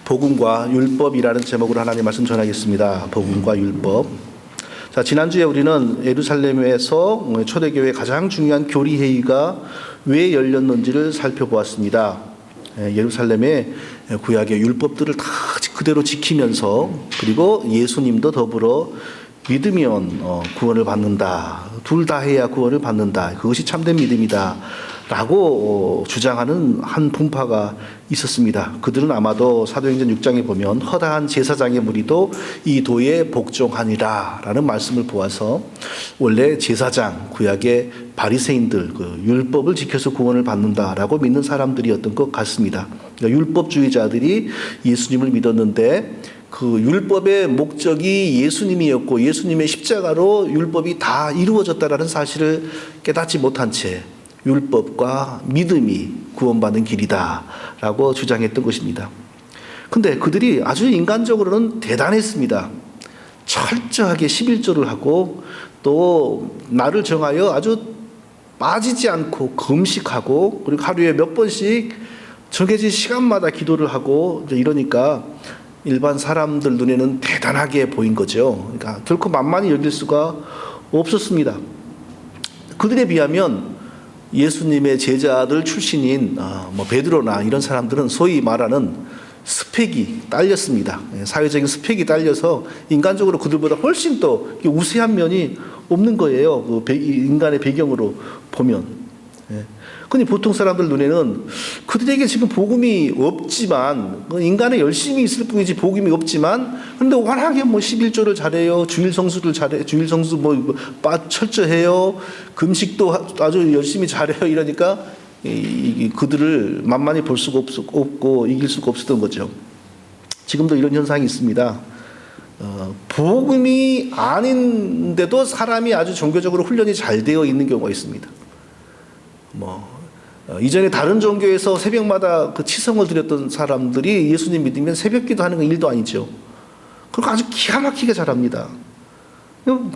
복음과 율법이라는 제목으로 하나님 말씀 전하겠습니다. 복음과 율법. 자, 지난주에 우리는 예루살렘에서 초대교회의 가장 중요한 교리회의가 왜 열렸는지를 살펴보았습니다. 예루살렘의 구약의 율법들을 다 그대로 지키면서, 그리고 예수님도 더불어 믿으면 구원을 받는다. 둘 다 해야 구원을 받는다. 그것이 참된 믿음이다. 라고 주장하는 한 분파가 있었습니다. 그들은 아마도 사도행전 6장에 보면 허다한 제사장의 무리도 이 도에 복종하니라 라는 말씀을 보아서 원래 제사장, 구약의 바리새인들, 그 율법을 지켜서 구원을 받는다라고 믿는 사람들이었던 것 같습니다. 그러니까 율법주의자들이 예수님을 믿었는데 그 율법의 목적이 예수님이었고 예수님의 십자가로 율법이 다 이루어졌다라는 사실을 깨닫지 못한 채 율법과 믿음이 구원받는 길이다라고 주장했던 것입니다. 근데 그들이 아주 인간적으로는 대단했습니다. 철저하게 11조를 하고 또 날을 정하여 아주 빠지지 않고 금식하고, 그리고 하루에 몇 번씩 정해진 시간마다 기도를 하고 이러니까 일반 사람들 눈에는 대단하게 보인 거죠. 그러니까 결코 만만히 여길 수가 없었습니다. 그들에 비하면 예수님의 제자들 출신인 베드로나 이런 사람들은 소위 말하는 스펙이 딸렸습니다. 사회적인 스펙이 딸려서 인간적으로 그들보다 훨씬 더 우세한 면이 없는 거예요. 그 인간의 배경으로 보면. 근데 보통 사람들 눈에는 그들에게 지금 복음이 없지만, 인간의 열심이 있을 뿐이지 복음이 없지만, 근데 워낙에 11조를 잘해요. 주일 성수를 잘해, 주일 성수 철저해요. 금식도 아주 열심히 잘해요. 이러니까 그들을 만만히 볼 수가 없고 이길 수가 없었던 거죠. 지금도 이런 현상이 있습니다. 복음이 아닌데도 사람이 아주 종교적으로 훈련이 잘 되어 있는 경우가 있습니다. 이전에 다른 종교에서 새벽마다 그 치성을 드렸던 사람들이 예수님 믿으면 새벽기도 하는 건 일도 아니죠. 그리고 아주 기가 막히게 잘합니다.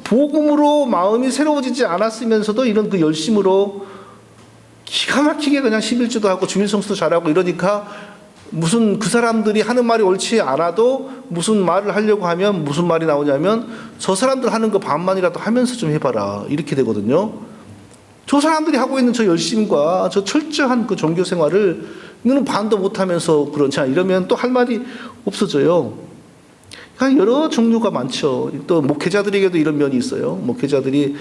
복음으로 마음이 새로워지지 않았으면서도 이런 그 열심으로 기가 막히게 그냥 11조도 하고 주일성수도 잘하고 이러니까 무슨 그 사람들이 하는 말이 옳지 않아도 무슨 말을 하려고 하면 무슨 말이 나오냐면 저 사람들 하는 거 반만이라도 하면서 좀 해봐라 이렇게 되거든요. 저 사람들이 하고 있는 저 열심과 저 철저한 그 종교 생활을 너는 반도 못하면서 그렇지 않아 이러면 또 할 말이 없어져요. 그러니까 여러 종류가 많죠. 또 목회자들에게도 이런 면이 있어요. 목회자들이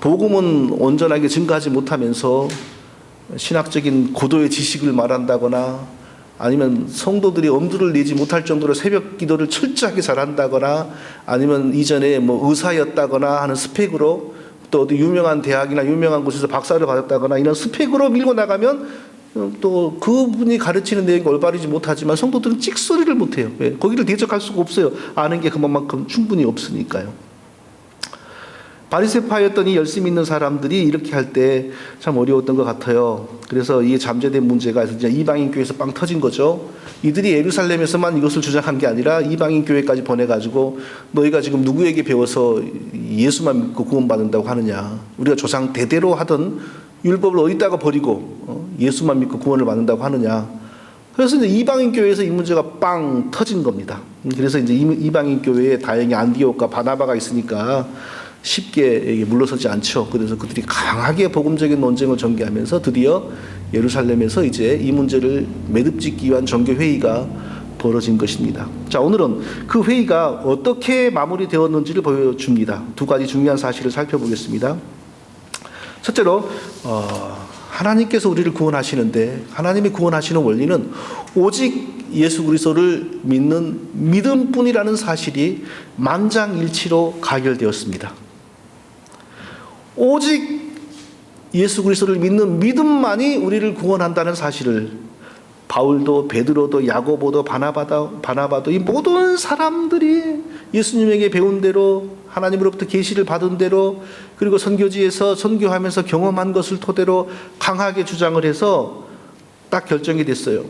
복음은 온전하게 증거하지 못하면서 신학적인 고도의 지식을 말한다거나, 아니면 성도들이 엄두를 내지 못할 정도로 새벽 기도를 철저하게 잘한다거나, 아니면 이전에 의사였다거나 하는 스펙으로 또 어디 유명한 대학이나 유명한 곳에서 박사를 받았다거나 이런 스펙으로 밀고 나가면 또 그분이 가르치는 내용이 올바르지 못하지만 성도들은 찍소리를 못해요. 왜? 거기를 대적할 수가 없어요. 아는 게 그만큼 충분히 없으니까요. 바리새파였던 이 열심히 있는 사람들이 이렇게 할 때 참 어려웠던 것 같아요. 그래서 이게 잠재된 문제가 진짜 이방인 교회에서 빵 터진 거죠. 이들이 예루살렘에서만 이것을 주장한 게 아니라 이방인 교회까지 보내가지고 너희가 지금 누구에게 배워서 예수만 믿고 구원받는다고 하느냐. 우리가 조상 대대로 하던 율법을 어디다가 버리고 예수만 믿고 구원을 받는다고 하느냐. 그래서 이제 이방인 교회에서 이 문제가 빵 터진 겁니다. 그래서 이제 이방인 교회에 다행히 안디옥과 바나바가 있으니까 쉽게 물러서지 않죠. 그래서 그들이 강하게 복음적인 논쟁을 전개하면서 드디어 예루살렘에서 이제 이 문제를 매듭짓기 위한 정교회의가 벌어진 것입니다. 자, 오늘은 그 회의가 어떻게 마무리되었는지를 보여줍니다. 두 가지 중요한 사실을 살펴보겠습니다. 첫째로 하나님께서 우리를 구원하시는데, 하나님이 구원하시는 원리는 오직 예수 그리스도를 믿는 믿음뿐이라는 사실이 만장일치로 가결되었습니다. 오직 예수 그리스도를 믿는 믿음만이 우리를 구원한다는 사실을 바울도 베드로도 야고보도 바나바도 이 모든 사람들이 예수님에게 배운 대로, 하나님으로부터 계시를 받은 대로, 그리고 선교지에서 선교하면서 경험한 것을 토대로 강하게 주장을 해서 딱 결정이 됐어요.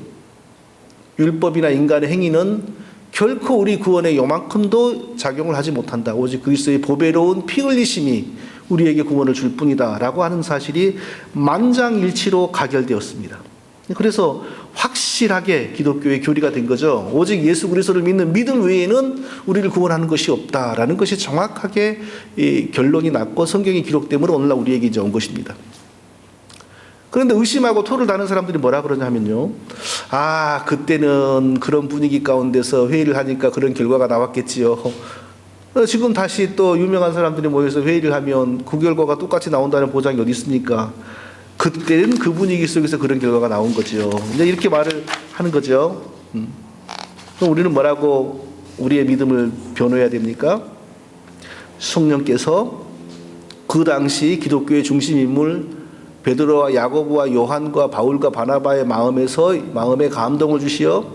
율법이나 인간의 행위는 결코 우리 구원에 요만큼도 작용을 하지 못한다. 오직 그리스도의 보배로운 피 흘리심이 우리에게 구원을 줄 뿐이다 라고 하는 사실이 만장일치로 가결되었습니다. 그래서 확실히 확실하게 기독교의 교리가 된 거죠. 오직 예수 그리스도를 믿는 믿음 외에는 우리를 구원하는 것이 없다라는 것이 정확하게 이 결론이 났고 성경이 기록됨으로 오늘날 우리에게 이제 온 것입니다. 그런데 의심하고 토를 다는 사람들이 뭐라 그러냐면요. 아, 그때는 그런 분위기 가운데서 회의를 하니까 그런 결과가 나왔겠지요. 지금 다시 또 유명한 사람들이 모여서 회의를 하면 그 결과가 똑같이 나온다는 보장이 어디 있습니까? 그때는 그 분위기 속에서 그런 결과가 나온 거죠. 이제 이렇게 말을 하는 거죠. 그럼 우리는 뭐라고 우리의 믿음을 변호해야 됩니까? 성령께서 그 당시 기독교의 중심 인물 베드로와 야고보와 요한과 바울과 바나바의 마음에 감동을 주시어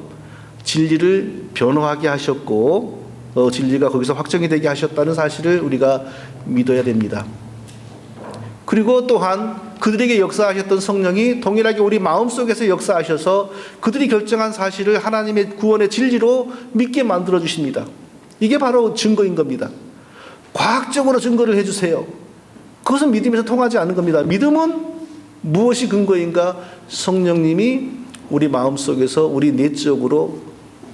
진리를 변호하게 하셨고 진리가 거기서 확정이 되게 하셨다는 사실을 우리가 믿어야 됩니다. 그리고 또한 그들에게 역사하셨던 성령이 동일하게 우리 마음속에서 역사하셔서 그들이 결정한 사실을 하나님의 구원의 진리로 믿게 만들어 주십니다. 이게 바로 증거인 겁니다. 과학적으로 증거를 해주세요. 그것은 믿음에서 통하지 않는 겁니다. 믿음은 무엇이 근거인가? 성령님이 우리 마음속에서 우리 내적으로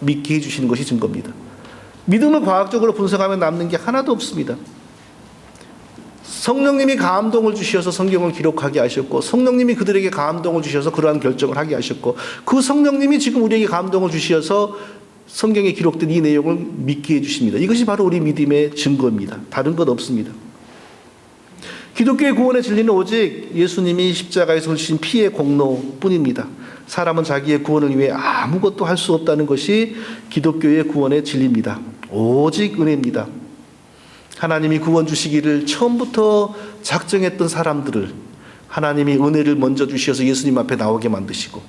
믿게 해주시는 것이 증거입니다. 믿음을 과학적으로 분석하면 남는 게 하나도 없습니다. 성령님이 감동을 주셔서 성경을 기록하게 하셨고 성령님이 그들에게 감동을 주셔서 그러한 결정을 하게 하셨고 그 성령님이 지금 우리에게 감동을 주셔서 성경에 기록된 이 내용을 믿게 해주십니다. 이것이 바로 우리 믿음의 증거입니다. 다른 것 없습니다. 기독교의 구원의 진리는 오직 예수님이 십자가에서 주신 피의 공로뿐입니다. 사람은 자기의 구원을 위해 아무것도 할 수 없다는 것이 기독교의 구원의 진리입니다. 오직 은혜입니다. 하나님이 구원 주시기를 처음부터 작정했던 사람들을 하나님이 은혜를 먼저 주셔서 예수님 앞에 나오게 만드시고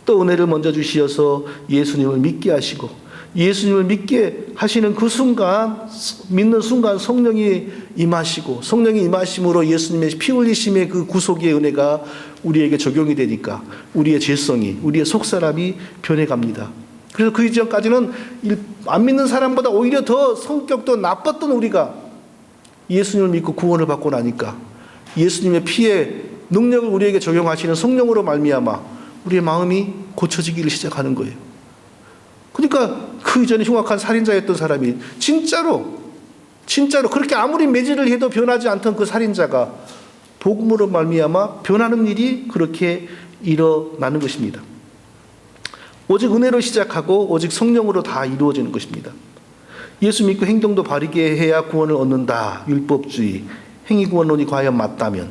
또 은혜를 먼저 주셔서 예수님을 믿게 하시고 예수님을 믿게 하시는 그 순간 믿는 순간 성령이 임하시고 성령이 임하심으로 예수님의 피 흘리심의 그 구속의 은혜가 우리에게 적용이 되니까 우리의 죄성이 우리의 속사람이 변해갑니다. 그래서 그 이전까지는 안 믿는 사람보다 오히려 더 성격도 나빴던 우리가 예수님을 믿고 구원을 받고 나니까 예수님의 피의 능력을 우리에게 적용하시는 성령으로 말미암아 우리의 마음이 고쳐지기를 시작하는 거예요. 그러니까 그 이전에 흉악한 살인자였던 사람이 진짜로 그렇게 아무리 매질을 해도 변하지 않던 그 살인자가 복음으로 말미암아 변하는 일이 그렇게 일어나는 것입니다. 오직 은혜로 시작하고 오직 성령으로 다 이루어지는 것입니다. 예수 믿고 행동도 바르게 해야 구원을 얻는다. 율법주의, 행위구원론이 과연 맞다면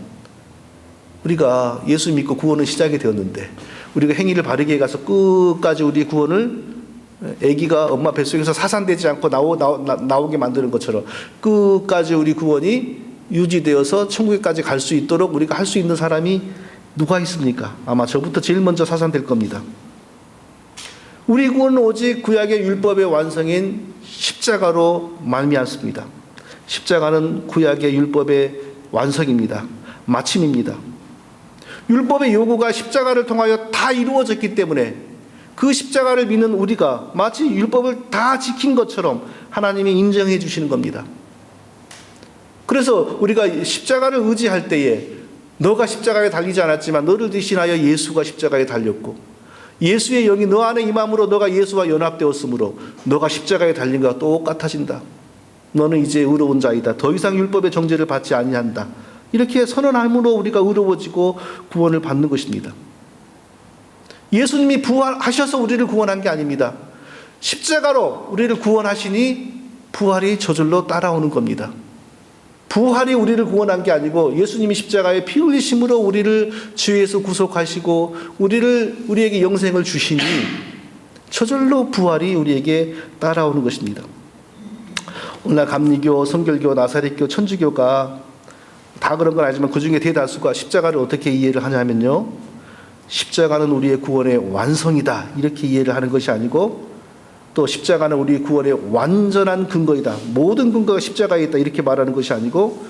우리가 예수 믿고 구원은 시작이 되었는데 우리가 행위를 바르게 해가서 끝까지 우리 구원을 아기가 엄마 뱃속에서 사산되지 않고 나오게 만드는 것처럼 끝까지 우리 구원이 유지되어서 천국에까지 갈 수 있도록 우리가 할 수 있는 사람이 누가 있습니까? 아마 저부터 제일 먼저 사산될 겁니다. 우리 구원은 오직 구약의 율법의 완성인 십자가로 말미암습니다. 십자가는 구약의 율법의 완성입니다. 마침입니다. 율법의 요구가 십자가를 통하여 다 이루어졌기 때문에 그 십자가를 믿는 우리가 마치 율법을 다 지킨 것처럼 하나님이 인정해 주시는 겁니다. 그래서 우리가 십자가를 의지할 때에 너가 십자가에 달리지 않았지만 너를 대신하여 예수가 십자가에 달렸고 예수의 영이 너 안에 임함으로 너가 예수와 연합되었으므로 너가 십자가에 달린 것과 똑같아진다. 너는 이제 의로운 자이다. 더 이상 율법의 정죄를 받지 아니한다. 이렇게 선언함으로 우리가 의로워지고 구원을 받는 것입니다. 예수님이 부활하셔서 우리를 구원한 게 아닙니다. 십자가로 우리를 구원하시니 부활이 저절로 따라오는 겁니다. 부활이 우리를 구원한 게 아니고 예수님이 십자가에 피 흘리심으로 우리를 죄에서 구속하시고 우리에게 영생을 주시니 저절로 부활이 우리에게 따라오는 것입니다. 오늘날 감리교, 성결교, 나사렛교, 천주교가 다 그런 건 아니지만 그중에 대다수가 십자가를 어떻게 이해를 하냐면요. 십자가는 우리의 구원의 완성이다 이렇게 이해를 하는 것이 아니고 또 십자가는 우리 구원의 완전한 근거이다. 모든 근거가 십자가에 있다. 이렇게 말하는 것이 아니고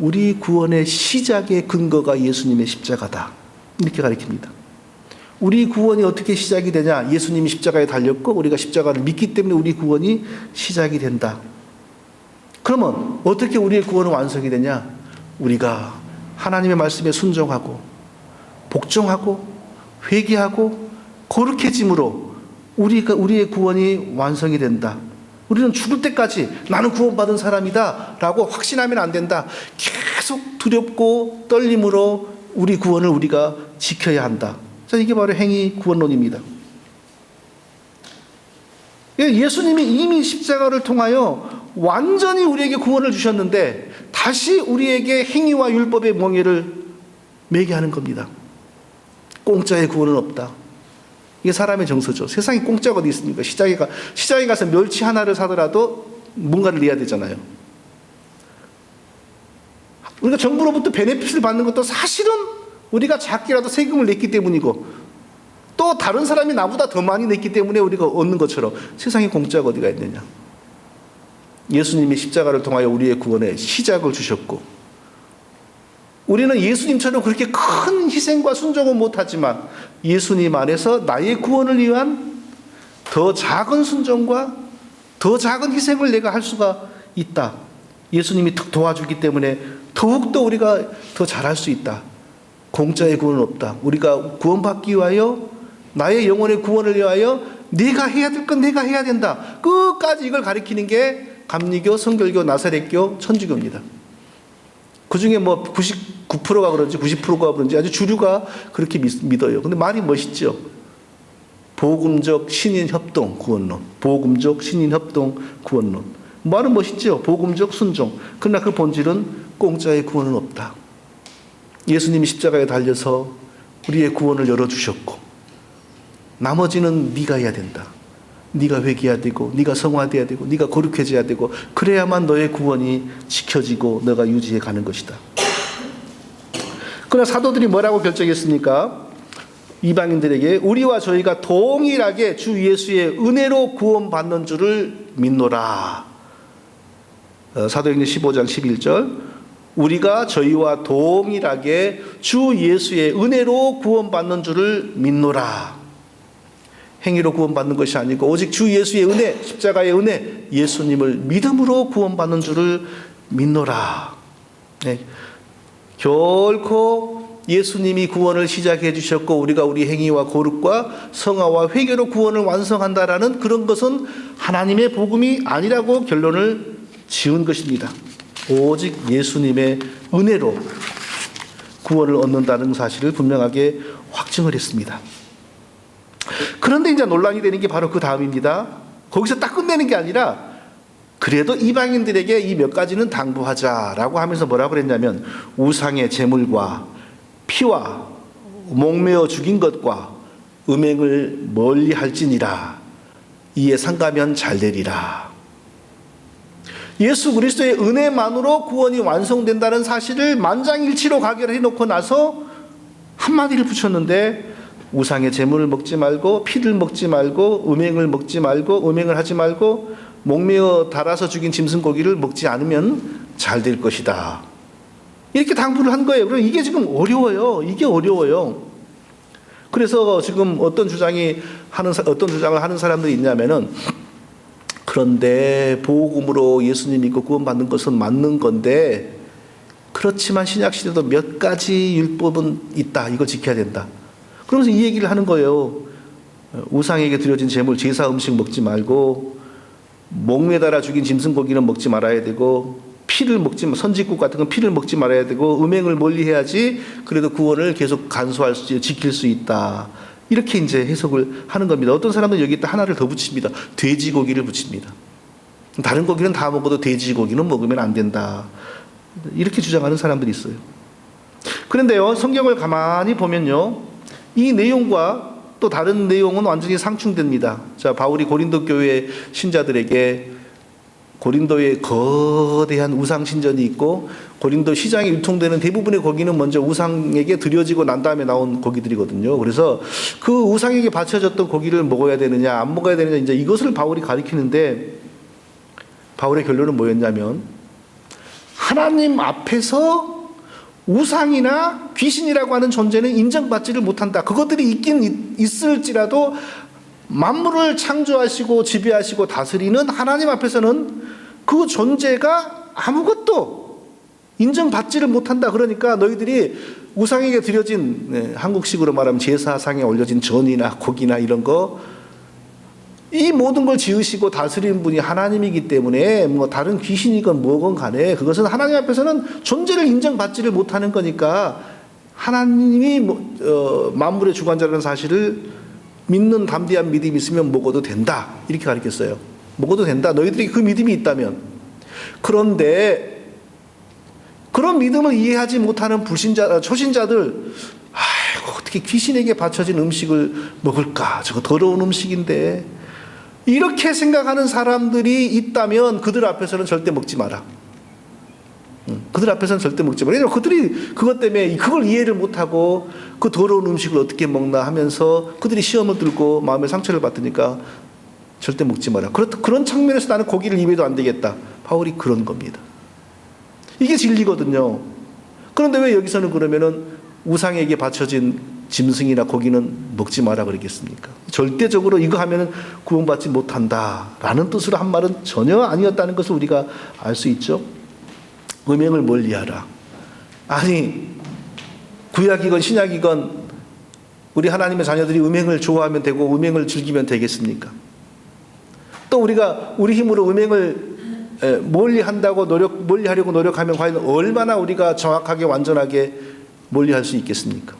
우리 구원의 시작의 근거가 예수님의 십자가다. 이렇게 가르칩니다. 우리 구원이 어떻게 시작이 되냐? 예수님이 십자가에 달렸고 우리가 십자가를 믿기 때문에 우리 구원이 시작이 된다. 그러면 어떻게 우리의 구원은 완성이 되냐? 우리가 하나님의 말씀에 순종하고 복종하고 회개하고 거룩해짐으로 우리의 구원이 완성이 된다. 우리는 죽을 때까지 나는 구원받은 사람이다 라고 확신하면 안 된다. 계속 두렵고 떨림으로 우리 구원을 우리가 지켜야 한다. 자, 이게 바로 행위 구원론입니다. 예수님이 이미 십자가를 통하여 완전히 우리에게 구원을 주셨는데 다시 우리에게 행위와 율법의 멍에를 매게 하는 겁니다. 공짜의 구원은 없다. 이게 사람의 정서죠. 세상에 공짜가 어디 있습니까? 시장에 가서 멸치 하나를 사더라도 뭔가를 내야 되잖아요. 우리가 정부로부터 베네핏을 받는 것도 사실은 우리가 작게라도 세금을 냈기 때문이고 또 다른 사람이 나보다 더 많이 냈기 때문에 우리가 얻는 것처럼 세상에 공짜가 어디가 있느냐. 예수님이 십자가를 통하여 우리의 구원의 시작을 주셨고 우리는 예수님처럼 그렇게 큰 희생과 순종은 못하지만 예수님 안에서 나의 구원을 위한 더 작은 순종과 더 작은 희생을 내가 할 수가 있다. 예수님이 도와주기 때문에 더욱더 우리가 더 잘할 수 있다. 공짜의 구원은 없다. 우리가 구원받기 위하여 나의 영혼의 구원을 위하여 네가 해야 될 건 내가 해야 된다. 끝까지 이걸 가리키는 게 감리교, 성결교, 나사렛교, 천주교입니다. 그 중에 뭐 99%가 그런지 90%가 그런지 아주 주류가 그렇게 믿어요. 근데 말이 멋있죠. 복음적 신인협동 구원론. 복음적 신인협동 구원론. 말은 멋있죠. 복음적 순종. 그러나 그 본질은 공짜의 구원은 없다. 예수님이 십자가에 달려서 우리의 구원을 열어주셨고 나머지는 네가 해야 된다. 네가 회개해야 되고 네가 성화돼야 되고 네가 거룩해져야 되고 그래야만 너의 구원이 지켜지고 너가 유지해 가는 것이다. 그러나 사도들이 뭐라고 결정했습니까? 이방인들에게 우리와 저희가 동일하게 주 예수의 은혜로 구원받는 줄을 믿노라. 사도행전 15장 11절 우리가 저희와 동일하게 주 예수의 은혜로 구원받는 줄을 믿노라. 행위로 구원받는 것이 아니고 오직 주 예수의 은혜, 십자가의 은혜, 예수님을 믿음으로 구원받는 줄을 믿노라. 네. 결코 예수님이 구원을 시작해 주셨고 우리가 우리 행위와 거룩과 성화와 회개로 구원을 완성한다라는 그런 것은 하나님의 복음이 아니라고 결론을 지은 것입니다. 오직 예수님의 은혜로 구원을 얻는다는 사실을 분명하게 확증을 했습니다. 그런데 이제 논란이 되는 게 바로 그 다음입니다. 거기서 딱 끝내는 게 아니라 그래도 이방인들에게 이 몇 가지는 당부하자라고 하면서 뭐라고 그랬냐면 우상의 제물과 피와 목매어 죽인 것과 음행을 멀리 할지니라. 이에 상가면 잘 되리라. 예수 그리스도의 은혜만으로 구원이 완성된다는 사실을 만장일치로 가결해 놓고 나서 한마디를 붙였는데 우상의 제물을 먹지 말고 피를 먹지 말고 음행을 먹지 말고 음행을 하지 말고 목매어 달아서 죽인 짐승고기를 먹지 않으면 잘 될 것이다. 이렇게 당부를 한 거예요. 그럼 이게 지금 어려워요. 이게 어려워요. 그래서 지금 어떤 주장을 하는 사람들이 있냐면은 그런데 복음으로 예수님 믿고 구원받는 것은 맞는 건데 그렇지만 신약시대도 몇 가지 율법은 있다. 이걸 지켜야 된다. 그러면서 이 얘기를 하는 거예요. 우상에게 드려진 제물, 제사 음식 먹지 말고 목매달아 죽인 짐승고기는 먹지 말아야 되고 피를 먹지 선지국 같은 건 피를 먹지 말아야 되고 음행을 멀리 해야지 그래도 구원을 계속 지킬 수 있다. 이렇게 이제 해석을 하는 겁니다. 어떤 사람은 여기다 하나를 더 붙입니다. 돼지고기를 붙입니다. 다른 고기는 다 먹어도 돼지고기는 먹으면 안 된다. 이렇게 주장하는 사람들이 있어요. 그런데요, 성경을 가만히 보면요, 이 내용과 또 다른 내용은 완전히 상충됩니다. 자, 바울이 고린도 교회 신자들에게 고린도에 거대한 우상 신전이 있고 고린도 시장에 유통되는 대부분의 고기는 먼저 우상에게 드려지고 난 다음에 나온 고기들이거든요. 그래서 그 우상에게 바쳐졌던 고기를 먹어야 되느냐 안 먹어야 되느냐 이제 이것을 바울이 가리키는데 바울의 결론은 뭐였냐면 하나님 앞에서 우상이나 귀신이라고 하는 존재는 인정받지를 못한다. 그것들이 있긴 있을지라도 만물을 창조하시고 지배하시고 다스리는 하나님 앞에서는 그 존재가 아무것도 인정받지를 못한다. 그러니까 너희들이 우상에게 드려진 한국식으로 말하면 제사상에 올려진 전이나 고기나 이런 거, 이 모든 걸 지으시고 다스리는 분이 하나님이기 때문에 뭐 다른 귀신이건 뭐건 간에 그것은 하나님 앞에서는 존재를 인정받지를 못하는 거니까 하나님이 만물의 주관자라는 사실을 믿는 담대한 믿음이 있으면 먹어도 된다, 이렇게 가르쳤어요. 먹어도 된다, 너희들이 그 믿음이 있다면. 그런데 그런 믿음을 이해하지 못하는 초신자들, 아이고 어떻게 귀신에게 바쳐진 음식을 먹을까, 저거 더러운 음식인데, 이렇게 생각하는 사람들이 있다면 그들 앞에서는 절대 먹지 마라. 그들 앞에서는 절대 먹지 마라. 왜냐하면 그들이 그것 때문에 그걸 이해를 못하고 그 더러운 음식을 어떻게 먹나 하면서 그들이 시험을 들고 마음의 상처를 받으니까 절대 먹지 마라. 그런 측면에서 나는 고기를 입에도 안 되겠다. 바울이 그런 겁니다. 이게 진리거든요. 그런데 왜 여기서는 그러면은 우상에게 바쳐진 짐승이나 고기는 먹지 마라 그러겠습니까? 절대적으로 이거 하면은 구원받지 못한다라는 뜻으로 한 말은 전혀 아니었다는 것을 우리가 알 수 있죠. 음행을 멀리하라. 아니, 구약이건 신약이건 우리 하나님의 자녀들이 음행을 좋아하면 되고 음행을 즐기면 되겠습니까? 또 우리가 우리 힘으로 음행을 멀리한다고 멀리하려고 노력하면 과연 얼마나 우리가 정확하게 완전하게 멀리할 수 있겠습니까?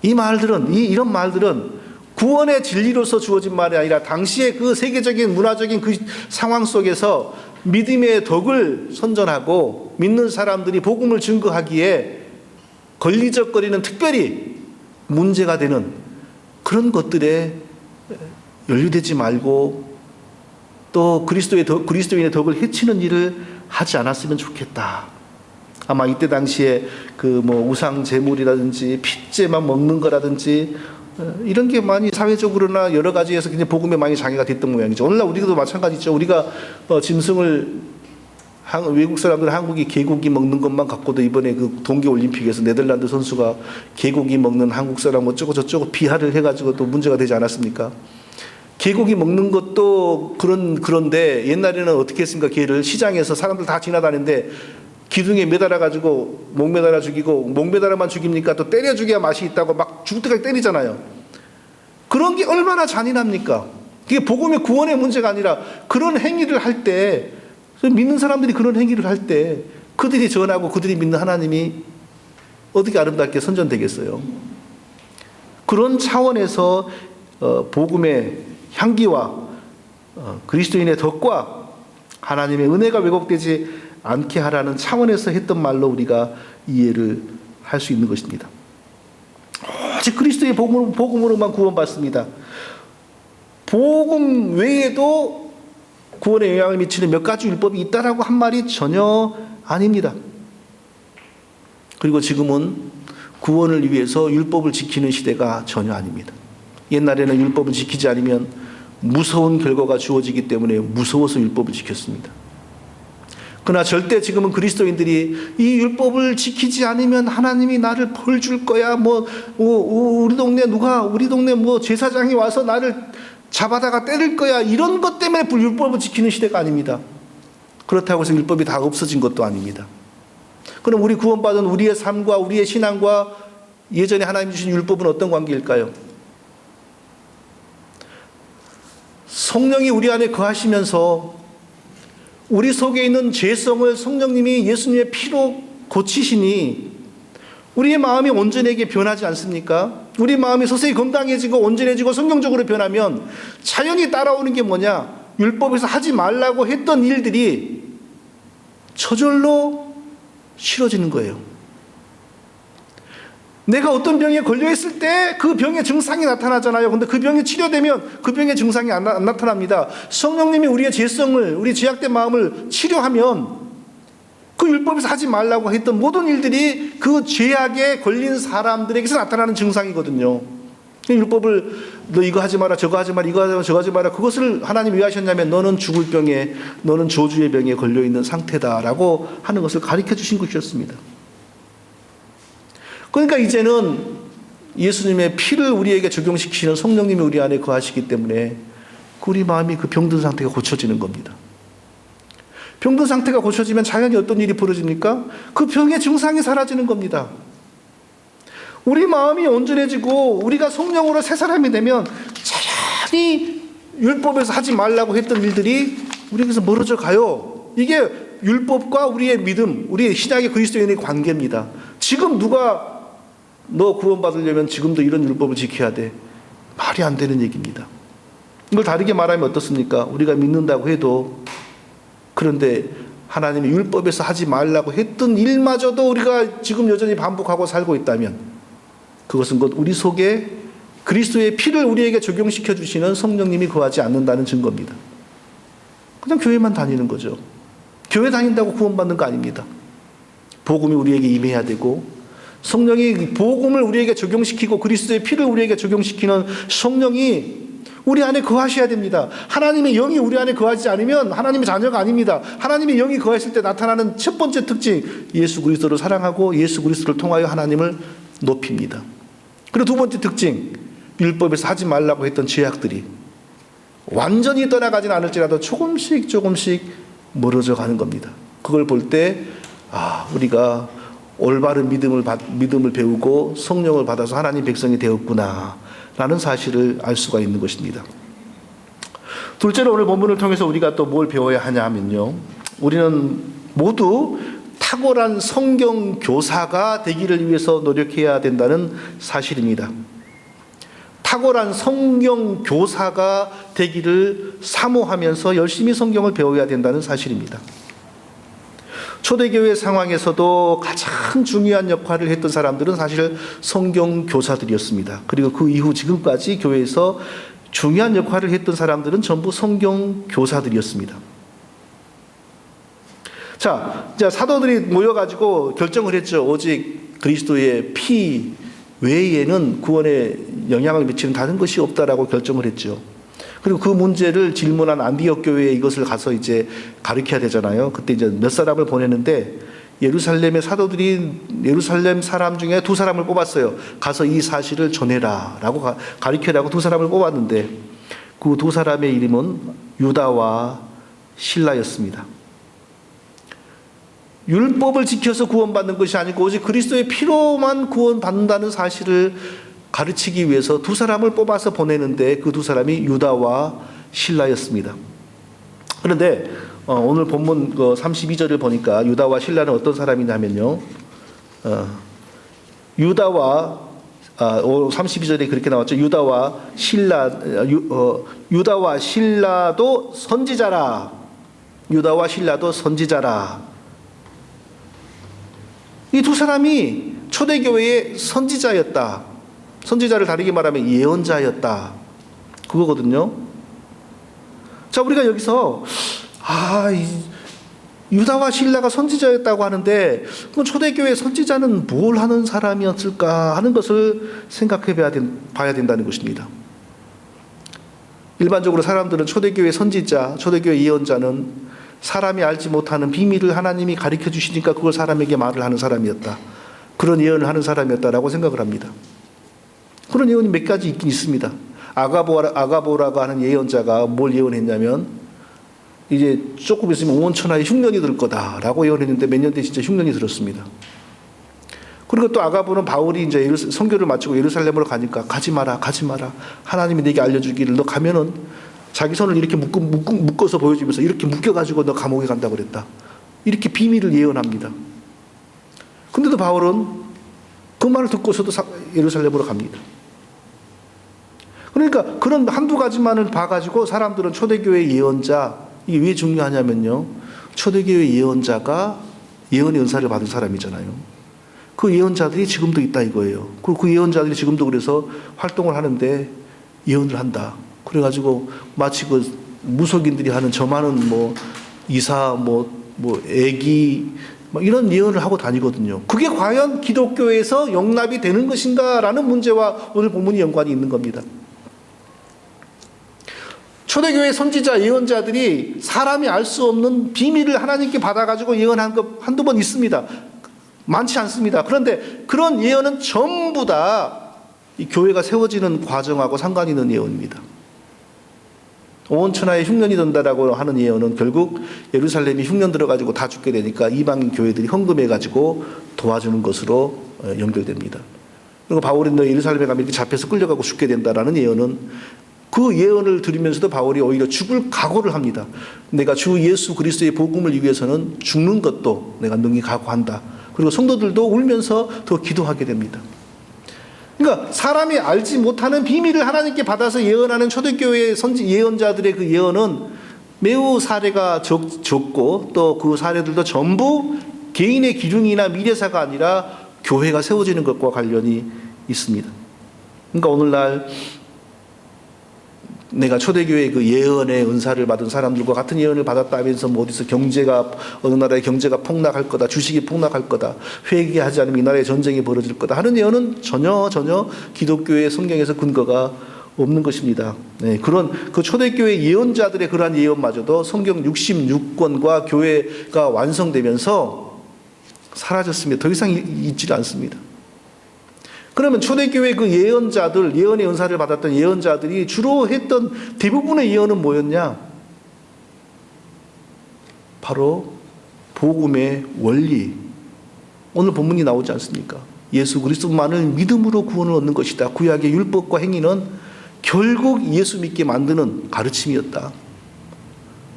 이런 말들은 구원의 진리로서 주어진 말이 아니라 당시의 그 세계적인 문화적인 그 상황 속에서 믿음의 덕을 선전하고 믿는 사람들이 복음을 증거하기에 걸리적거리는, 특별히 문제가 되는 그런 것들에 연루되지 말고 또 그리스도인의 덕을 해치는 일을 하지 않았으면 좋겠다. 아마 이때 당시에 그 우상 제물이라든지 핏제만 먹는 거라든지 이런 게 많이 사회적으로나 여러 가지에서 굉장히 복음에 많이 장애가 됐던 모양이죠. 오늘날 우리도 마찬가지죠. 우리가 짐승을 외국 사람들은 한국이 개고기 먹는 것만 갖고도 이번에 그 동계올림픽에서 네덜란드 선수가 개고기 먹는 한국 사람 어쩌고 저쩌고 비하를 해가지고 또 문제가 되지 않았습니까? 개고기 먹는 것도 그런데 옛날에는 어떻게 했습니까? 개를 시장에서 사람들 다 지나다니는데 기둥에 매달아가지고 목 매달아 죽이고, 목 매달아만 죽입니까? 또 때려 죽여야 맛이 있다고 막 죽을 때까지 때리잖아요. 그런 게 얼마나 잔인합니까? 그게 복음의 구원의 문제가 아니라 그런 행위를 할 때, 믿는 사람들이 그런 행위를 할 때 그들이 전하고 그들이 믿는 하나님이 어떻게 아름답게 선전되겠어요? 그런 차원에서 복음의 향기와 그리스도인의 덕과 하나님의 은혜가 왜곡되지 않게 하라는 차원에서 했던 말로 우리가 이해를 할 수 있는 것입니다. 오직 그리스도의 복음으로만 구원받습니다. 복음 외에도 구원에 영향을 미치는 몇 가지 율법이 있다라고 한 말이 전혀 아닙니다. 그리고 지금은 구원을 위해서 율법을 지키는 시대가 전혀 아닙니다. 옛날에는 율법을 지키지 않으면 무서운 결과가 주어지기 때문에 무서워서 율법을 지켰습니다. 그러나 절대 지금은 그리스도인들이 이 율법을 지키지 않으면 하나님이 나를 벌 줄 거야. 우리 동네 제사장이 와서 나를 잡아다가 때릴 거야. 이런 것 때문에 율법을 지키는 시대가 아닙니다. 그렇다고 해서 율법이 다 없어진 것도 아닙니다. 그럼 우리 구원받은 우리의 삶과 우리의 신앙과 예전에 하나님 주신 율법은 어떤 관계일까요? 성령이 우리 안에 거하시면서 우리 속에 있는 죄성을 성령님이 예수님의 피로 고치시니 우리의 마음이 온전하게 변하지 않습니까? 우리 마음이 서서히 건강해지고 온전해지고 성경적으로 변하면 자연히 따라오는 게 뭐냐? 율법에서 하지 말라고 했던 일들이 저절로 싫어지는 거예요. 내가 어떤 병에 걸려있을 때 그 병의 증상이 나타나잖아요. 근데 그 병이 치료되면 그 병의 증상이 안 나타납니다. 성령님이 우리의 죄성을, 우리 죄악된 마음을 치료하면 그 율법에서 하지 말라고 했던 모든 일들이 그 죄악에 걸린 사람들에게서 나타나는 증상이거든요. 율법을 너 이거 하지 마라, 저거 하지 마라, 이거 하지 마라, 저거 하지 마라. 그것을 하나님이 왜 하셨냐면 너는 죽을 병에, 너는 저주의 병에 걸려있는 상태다라고 하는 것을 가르쳐 주신 것이었습니다. 그러니까 이제는 예수님의 피를 우리에게 적용시키는 성령님이 우리 안에 거하시기 때문에 우리 마음이 그 병든 상태가 고쳐지는 겁니다. 병든 상태가 고쳐지면 자연히 어떤 일이 벌어집니까? 그 병의 증상이 사라지는 겁니다. 우리 마음이 온전해지고 우리가 성령으로 새 사람이 되면 차라리 율법에서 하지 말라고 했던 일들이 우리에게서 멀어져 가요. 이게 율법과 우리의 믿음, 우리의 신약의 그리스도인의 관계입니다. 지금 누가 너 구원받으려면 지금도 이런 율법을 지켜야 돼. 말이 안 되는 얘기입니다. 이걸 다르게 말하면 어떻습니까? 우리가 믿는다고 해도, 그런데 하나님이 율법에서 하지 말라고 했던 일마저도 우리가 지금 여전히 반복하고 살고 있다면 그것은 곧 우리 속에 그리스도의 피를 우리에게 적용시켜 주시는 성령님이 거하지 않는다는 증거입니다. 그냥 교회만 다니는 거죠. 교회 다닌다고 구원받는 거 아닙니다. 복음이 우리에게 임해야 되고, 성령이 복음을 우리에게 적용시키고 그리스도의 피를 우리에게 적용시키는 성령이 우리 안에 거하셔야 됩니다. 하나님의 영이 우리 안에 거하지 않으면 하나님의 자녀가 아닙니다. 하나님의 영이 거했을 때 나타나는 첫 번째 특징, 예수 그리스도를 사랑하고 예수 그리스도를 통하여 하나님을 높입니다. 그리고 두 번째 특징, 율법에서 하지 말라고 했던 죄악들이 완전히 떠나가지는 않을지라도 조금씩 멀어져 가는 겁니다. 그걸 볼 때 우리가 올바른 믿음을 배우고 성령을 받아서 하나님 백성이 되었구나 라는 사실을 알 수가 있는 것입니다. 둘째로 오늘 본문을 통해서 우리가 또 뭘 배워야 하냐 하면요, 우리는 모두 탁월한 성경 교사가 되기를 위해서 노력해야 된다는 사실입니다. 탁월한 성경 교사가 되기를 사모하면서 열심히 성경을 배워야 된다는 사실입니다. 초대교회 상황에서도 가장 중요한 역할을 했던 사람들은 사실 성경 교사들이었습니다. 그리고 그 이후 지금까지 교회에서 중요한 역할을 했던 사람들은 전부 성경 교사들이었습니다. 자, 사도들이 모여가지고 결정을 했죠. 오직 그리스도의 피 외에는 구원에 영향을 미치는 다른 것이 없다라고 결정을 했죠. 그리고 그 문제를 질문한 안디옥 교회에 이것을 가서 이제 가르쳐야 되잖아요. 그때 이제 몇 사람을 보내는데 예루살렘의 사도들이 예루살렘 사람 중에 두 사람을 뽑았어요. 가서 이 사실을 전해라라고 가르쳐라고 두 사람을 뽑았는데 그 두 사람의 이름은 유다와 실라였습니다. 율법을 지켜서 구원받는 것이 아니고 오직 그리스도의 피로만 구원받는다는 사실을 가르치기 위해서 두 사람을 뽑아서 보내는데 그 두 사람이 유다와 실라였습니다. 그런데 오늘 본문 32절을 보니까 유다와 실라는 어떤 사람이냐면요, 유다와 32절에 그렇게 나왔죠. 유다와 실라도 선지자라. 유다와 실라도 선지자라. 이 두 사람이 초대교회의 선지자였다. 선지자를 다르게 말하면 예언자였다. 그거거든요. 자, 우리가 여기서 유다와 실라가 선지자였다고 하는데 그럼 초대교회 선지자는 뭘 하는 사람이었을까 하는 것을 생각해 봐야 된다는 것입니다. 일반적으로 사람들은 초대교회 선지자, 초대교회 예언자는 사람이 알지 못하는 비밀을 하나님이 가르쳐 주시니까 그걸 사람에게 말을 하는 사람이었다. 그런 예언을 하는 사람이었다라고 생각을 합니다. 그런 예언이 몇 가지 있긴 있습니다. 아가보라고 하는 예언자가 뭘 예언했냐면 이제 조금 있으면 온 천하에 흉년이 들 거다라고 예언했는데 몇 년 뒤에 진짜 흉년이 들었습니다. 그리고 또 아가보는 바울이 이제 선교를 마치고 예루살렘으로 가니까 가지 마라. 하나님이 내게 알려주기를 너 가면은 자기 손을 이렇게 묶어서 보여주면서 이렇게 묶여가지고 너 감옥에 간다고 그랬다. 이렇게 비밀을 예언합니다. 근데도 바울은 그 말을 듣고서도 예루살렘으로 갑니다. 그러니까 그런 한두 가지만을 봐가지고 사람들은 초대교회 예언자, 이게 왜 중요하냐면요, 초대교회 예언자가 예언의 은사를 받은 사람이잖아요. 그 예언자들이 지금도 있다 이거예요. 그리고 그 예언자들이 지금도 그래서 활동을 하는데 예언을 한다. 그래가지고 마치 그 무속인들이 하는 저 많은 이사 애기 이런 예언을 하고 다니거든요. 그게 과연 기독교에서 용납이 되는 것인가라는 문제와 오늘 본문이 연관이 있는 겁니다. 초대교회 선지자 예언자들이 사람이 알 수 없는 비밀을 하나님께 받아가지고 예언한 것 한두 번 있습니다. 많지 않습니다. 그런데 그런 예언은 전부 다 이 교회가 세워지는 과정하고 상관이 있는 예언입니다. 온 천하에 흉년이 든다라고 하는 예언은 결국 예루살렘이 흉년 들어가지고 다 죽게 되니까 이방인 교회들이 헌금해가지고 도와주는 것으로 연결됩니다. 그리고 바울이 너 예루살렘에 가면 이렇게 잡혀서 끌려가고 죽게 된다라는 예언은 그 예언을 들으면서도 바울이 오히려 죽을 각오를 합니다. 내가 주 예수 그리스도의 복음을 위해서는 죽는 것도 내가 능히 각오한다. 그리고 성도들도 울면서 더 기도하게 됩니다. 그러니까 사람이 알지 못하는 비밀을 하나님께 받아서 예언하는 초대교회의 예언자들의 그 예언은 매우 사례가 적고 또 그 사례들도 전부 개인의 기둥이나 미래사가 아니라 교회가 세워지는 것과 관련이 있습니다. 그러니까 오늘날 내가 초대교회의 그 예언의 은사를 받은 사람들과 같은 예언을 받았다 하면서 뭐 어디서 어느 나라의 경제가 폭락할 거다, 주식이 폭락할 거다, 회개하지 않으면 이 나라에 전쟁이 벌어질 거다 하는 예언은 전혀 기독교의 성경에서 근거가 없는 것입니다. 네, 그런 그 초대교회 예언자들의 그러한 예언마저도 성경 66권과 교회가 완성되면서 사라졌습니다. 더 이상 있지 않습니다. 그러면 초대교회 그 예언자들, 예언의 은사를 받았던 예언자들이 주로 했던 대부분의 예언은 뭐였냐? 바로 복음의 원리. 오늘 본문이 나오지 않습니까? 예수 그리스도만을 믿음으로 구원을 얻는 것이다. 구약의 율법과 행위는 결국 예수 믿게 만드는 가르침이었다.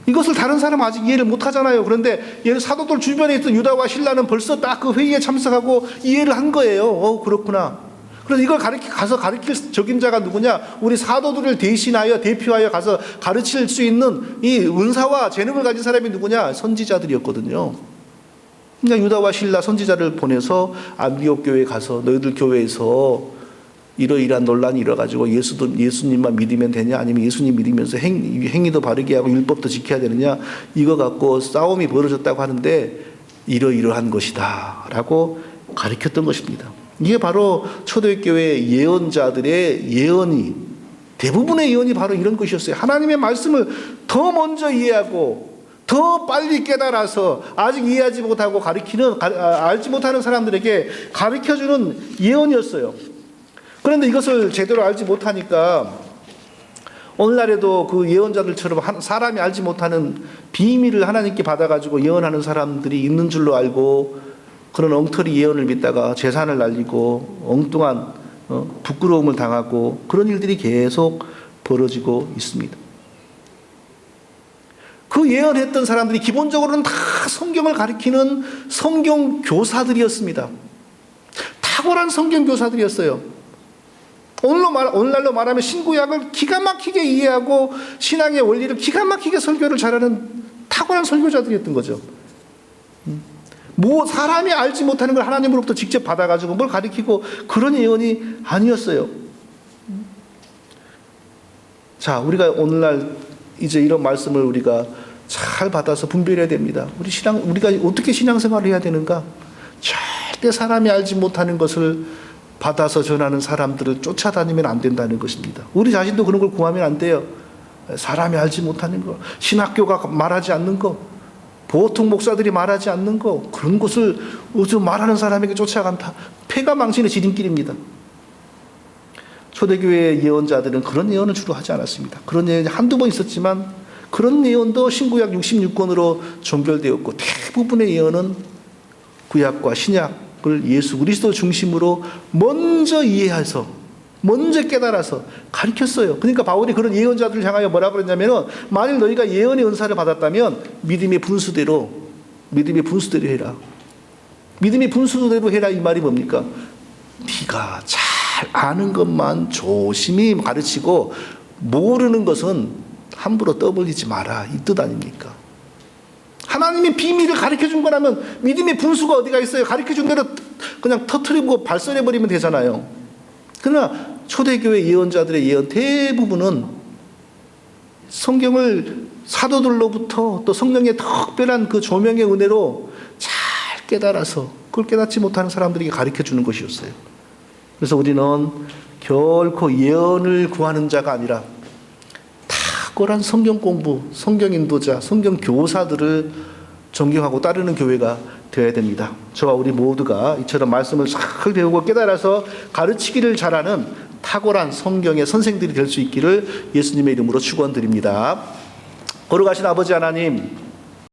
이것을 다른 사람은 아직 이해를 못하잖아요. 그런데 사도들 주변에 있던 유다와 실라는 벌써 딱 그 회의에 참석하고 이해를 한 거예요. 그렇구나. 그래서 이걸 가서 가르칠 적임자가 누구냐? 우리 사도들을 대표하여 가서 가르칠 수 있는 이 은사와 재능을 가진 사람이 누구냐? 선지자들이었거든요. 그러니까 유다와 실라 선지자를 보내서 안디옥 교회에 가서 너희들 교회에서 이러이러한 논란이 일어가지고 예수님만 믿으면 되냐? 아니면 예수님 믿으면서 행위도 바르게 하고 율법도 지켜야 되느냐? 이거 갖고 싸움이 벌어졌다고 하는데 이러이러한 것이다 라고 가르쳤던 것입니다. 이게 바로 초대교회 예언자들의 예언이, 대부분의 예언이 바로 이런 것이었어요. 하나님의 말씀을 더 먼저 이해하고 더 빨리 깨달아서 아직 이해하지 못하고 알지 못하는 사람들에게 가르쳐주는 예언이었어요. 그런데 이것을 제대로 알지 못하니까 오늘날에도 그 예언자들처럼 사람이 알지 못하는 비밀을 하나님께 받아가지고 예언하는 사람들이 있는 줄로 알고 그런 엉터리 예언을 믿다가 재산을 날리고 엉뚱한 부끄러움을 당하고 그런 일들이 계속 벌어지고 있습니다. 그 예언했던 사람들이 기본적으로는 다 성경을 가리키는 성경 교사들이었습니다. 탁월한 성경 교사들이었어요. 오늘날로 말하면 신구약을 기가 막히게 이해하고 신앙의 원리를 기가 막히게 설교를 잘하는 탁월한 설교자들이었던 거죠. 사람이 알지 못하는 걸 하나님으로부터 직접 받아가지고 뭘 가리키고 그런 예언이 아니었어요. 자, 우리가 오늘날 이제 이런 말씀을 우리가 잘 받아서 분별해야 됩니다. 우리가 어떻게 신앙생활을 해야 되는가? 절대 사람이 알지 못하는 것을 받아서 전하는 사람들을 쫓아다니면 안 된다는 것입니다. 우리 자신도 그런 걸 구하면 안 돼요. 사람이 알지 못하는 거, 신학교가 말하지 않는 거, 보통 목사들이 말하지 않는 거, 그런 것을 말하는 사람에게 쫓아간다. 패가 망신의 지름길입니다. 초대교회 예언자들은 그런 예언을 주로 하지 않았습니다. 그런 예언이 한두 번 있었지만 그런 예언도 신구약 66권으로 종결되었고 대부분의 예언은 구약과 신약을 예수 그리스도 중심으로 먼저 이해해서 먼저 깨달아서 가르쳤어요. 그러니까 바울이 그런 예언자들을 향하여 뭐라고 그랬냐면 만일 너희가 예언의 은사를 받았다면 믿음의 분수대로 해라. 믿음의 분수대로 해라 이 말이 뭡니까? 네가 잘 아는 것만 조심히 가르치고 모르는 것은 함부로 떠벌리지 마라 이 뜻 아닙니까? 하나님의 비밀을 가르쳐준 거라면 믿음의 분수가 어디가 있어요? 가르쳐준 대로 그냥 터트리고 발설해버리면 되잖아요. 그러나 초대교회 예언자들의 예언 대부분은 성경을 사도들로부터 또 성령의 특별한 그 조명의 은혜로 잘 깨달아서 그걸 깨닫지 못하는 사람들에게 가르쳐주는 것이었어요. 그래서 우리는 결코 예언을 구하는 자가 아니라 탁월한 성경 공부, 성경 인도자, 성경 교사들을 존경하고 따르는 교회가 되어야 됩니다. 저와 우리 모두가 이처럼 말씀을 잘 배우고 깨달아서 가르치기를 잘하는 탁월한 성경의 선생들이 될 수 있기를 예수님의 이름으로 축원드립니다. 거룩하신 아버지 하나님,